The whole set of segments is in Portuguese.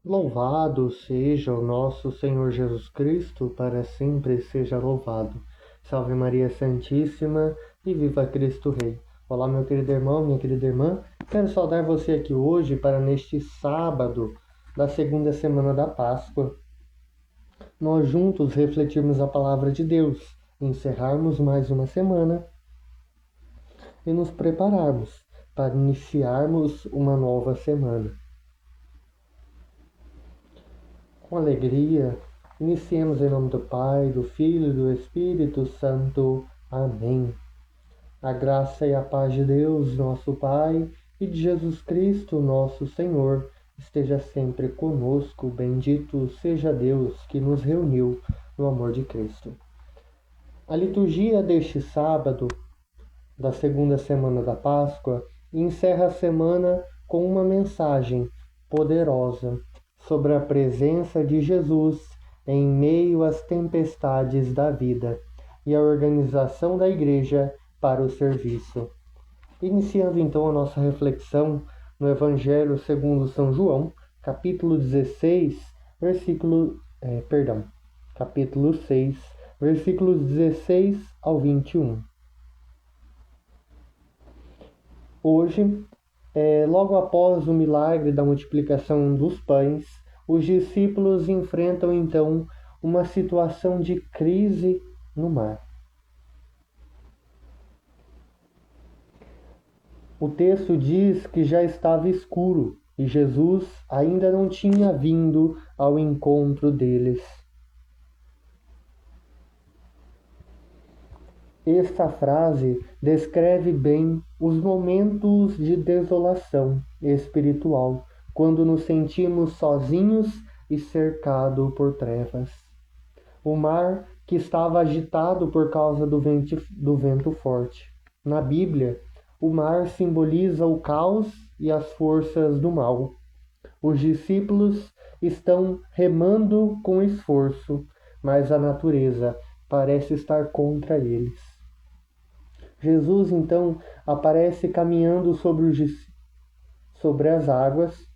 Louvado seja o nosso Senhor Jesus Cristo, para sempre seja louvado. Salve Maria Santíssima e viva Cristo Rei. Olá, meu querido irmão, minha querida irmã. Quero saudar você aqui hoje para neste sábado da segunda semana da Páscoa, nós juntos refletirmos a palavra de Deus, encerrarmos mais uma semana e nos prepararmos para iniciarmos uma nova semana. Com alegria, iniciemos em nome do Pai, do Filho e do Espírito Santo. Amém. A graça e a paz de Deus, nosso Pai, e de Jesus Cristo, nosso Senhor, esteja sempre conosco. Bendito seja Deus que nos reuniu no amor de Cristo. A liturgia deste sábado, da segunda semana da Páscoa, encerra a semana com uma mensagem poderosa sobre a presença de Jesus em meio às tempestades da vida e a organização da Igreja para o serviço. Iniciando então a nossa reflexão no Evangelho segundo São João, capítulo 16, capítulo 6, versículos 16 ao 21. Hoje, logo após o milagre da multiplicação dos pães, os discípulos enfrentam então uma situação de crise no mar. O texto diz que já estava escuro e Jesus ainda não tinha vindo ao encontro deles. Esta frase descreve bem os momentos de desolação espiritual, quando nos sentimos sozinhos e cercados por trevas. O mar que estava agitado por causa do vento forte. Na Bíblia, o mar simboliza o caos e as forças do mal. Os discípulos estão remando com esforço, mas a natureza parece estar contra eles. Jesus, então, aparece caminhando sobre as águas.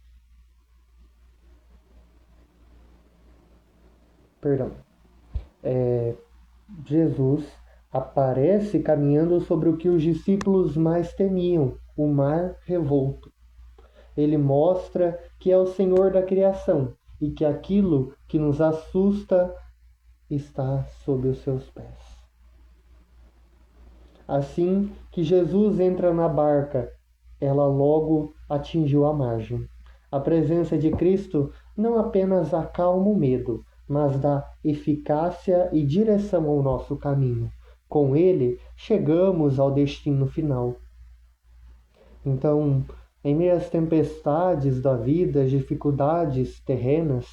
Jesus aparece caminhando sobre o que os discípulos mais temiam, o mar revolto. Ele mostra que é o Senhor da criação e que aquilo que nos assusta está sob os seus pés. Assim que Jesus entra na barca, ela logo atingiu a margem. A presença de Cristo não apenas acalma o medo, mas dá eficácia e direção ao nosso caminho. Com ele, chegamos ao destino final. Então, em meio às tempestades da vida, as dificuldades terrenas,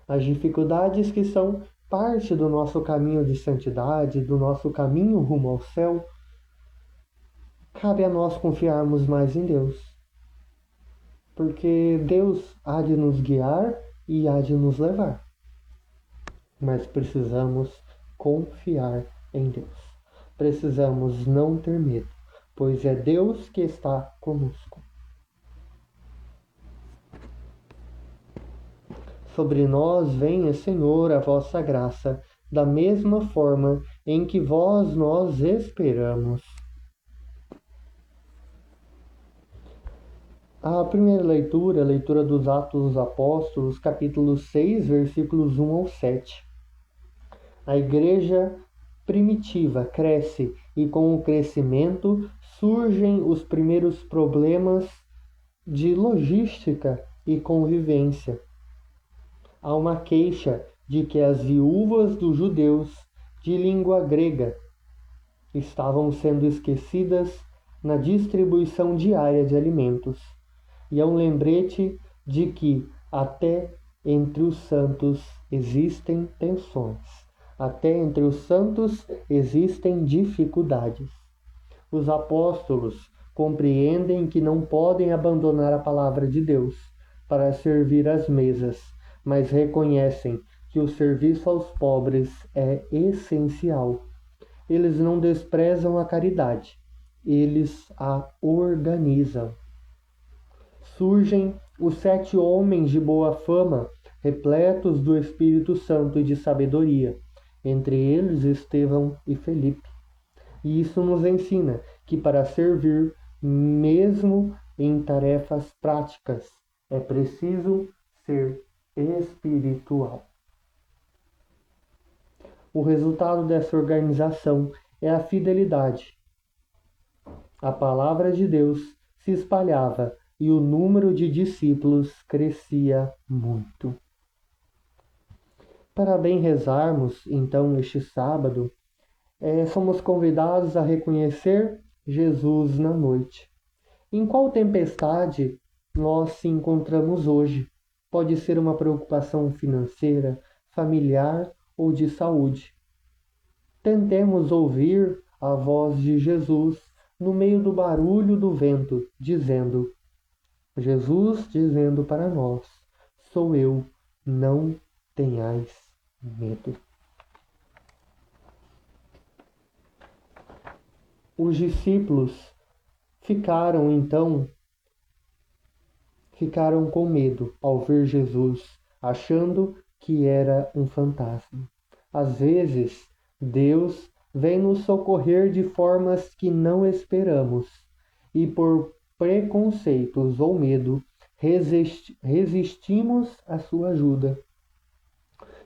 as dificuldades que são parte do nosso caminho de santidade, do nosso caminho rumo ao céu, cabe a nós confiarmos mais em Deus. Porque Deus há de nos guiar e há de nos levar. Mas precisamos confiar em Deus. Precisamos não ter medo, pois é Deus que está conosco. Sobre nós venha, Senhor, a vossa graça, da mesma forma em que nós esperamos. A primeira leitura, a leitura dos Atos dos Apóstolos, capítulo 6, versículos 1 ao 7. A igreja primitiva cresce e com o crescimento surgem os primeiros problemas de logística e convivência. Há uma queixa de que as viúvas dos judeus de língua grega estavam sendo esquecidas na distribuição diária de alimentos. E é um lembrete de que até entre os santos existem tensões. Até entre os santos existem dificuldades. Os apóstolos compreendem que não podem abandonar a palavra de Deus para servir às mesas, mas reconhecem que o serviço aos pobres é essencial. Eles não desprezam a caridade, eles a organizam. Surgem os 7 homens de boa fama, repletos do Espírito Santo e de sabedoria, entre eles Estevão e Felipe. E isso nos ensina que para servir, mesmo em tarefas práticas, é preciso ser espiritual. O resultado dessa organização é a fidelidade. A palavra de Deus se espalhava e o número de discípulos crescia muito. Para bem rezarmos, então, este sábado, somos convidados a reconhecer Jesus na noite. Em qual tempestade nós se encontramos hoje? Pode ser uma preocupação financeira, familiar ou de saúde. Tentemos ouvir a voz de Jesus no meio do barulho do vento, dizendo: Jesus dizendo para nós: sou eu, não tenhais medo. Os discípulos ficaram com medo ao ver Jesus, achando que era um fantasma. Às vezes, Deus vem nos socorrer de formas que não esperamos, e por preconceitos ou medo, resistimos à sua ajuda.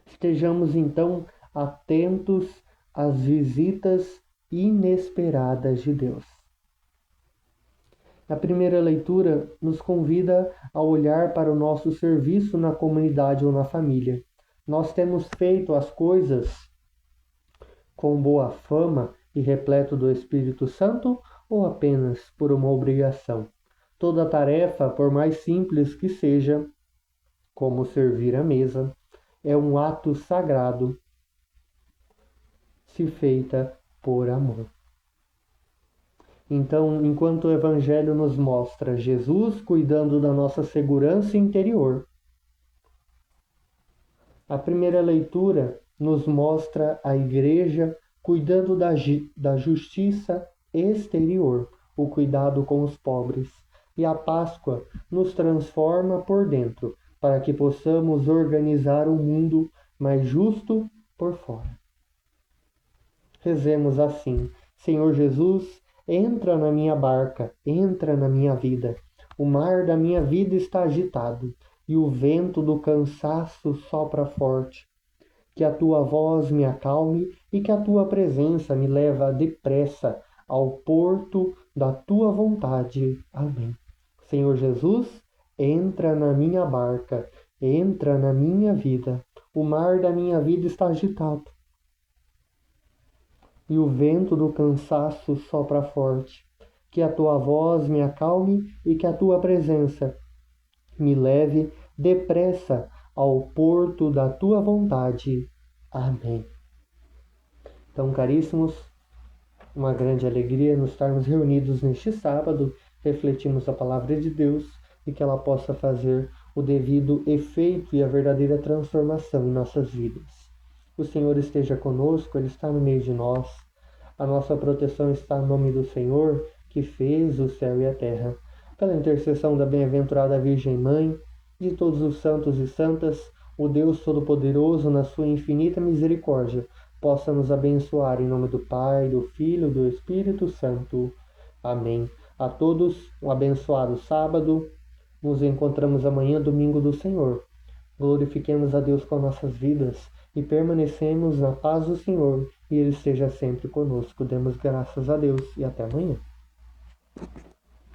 Estejamos então atentos às visitas inesperadas de Deus. A primeira leitura nos convida a olhar para o nosso serviço na comunidade ou na família. Nós temos feito as coisas com boa fama e repleto do Espírito Santo ou apenas por uma obrigação? Toda tarefa, por mais simples que seja, como servir à mesa, é um ato sagrado se feita por amor. Então, enquanto o Evangelho nos mostra Jesus cuidando da nossa segurança interior, a primeira leitura nos mostra a Igreja cuidando da justiça exterior, o cuidado com os pobres. E a Páscoa nos transforma por dentro, para que possamos organizar um mundo mais justo por fora. Rezemos assim: Senhor Jesus, entra na minha barca, entra na minha vida. O mar da minha vida está agitado e o vento do cansaço sopra forte. Que a tua voz me acalme e que a tua presença me leve depressa ao porto da tua vontade. Amém. Senhor Jesus, entra na minha barca, entra na minha vida. O mar da minha vida está agitado e o vento do cansaço sopra forte. Que a tua voz me acalme e que a tua presença me leve depressa ao porto da tua vontade. Amém. Então, caríssimos, uma grande alegria nos estarmos reunidos neste sábado, refletimos a palavra de Deus e que ela possa fazer o devido efeito e a verdadeira transformação em nossas vidas. O Senhor esteja conosco, Ele está no meio de nós. A nossa proteção está no nome do Senhor, que fez o céu e a terra. Pela intercessão da bem-aventurada Virgem Mãe, de todos os santos e santas, o Deus Todo-Poderoso, na sua infinita misericórdia, possa nos abençoar em nome do Pai, do Filho e do Espírito Santo. Amém. A todos, um abençoado sábado. Nos encontramos amanhã, domingo do Senhor. Glorifiquemos a Deus com nossas vidas e permanecemos na paz do Senhor, e Ele esteja sempre conosco. Demos graças a Deus e até amanhã.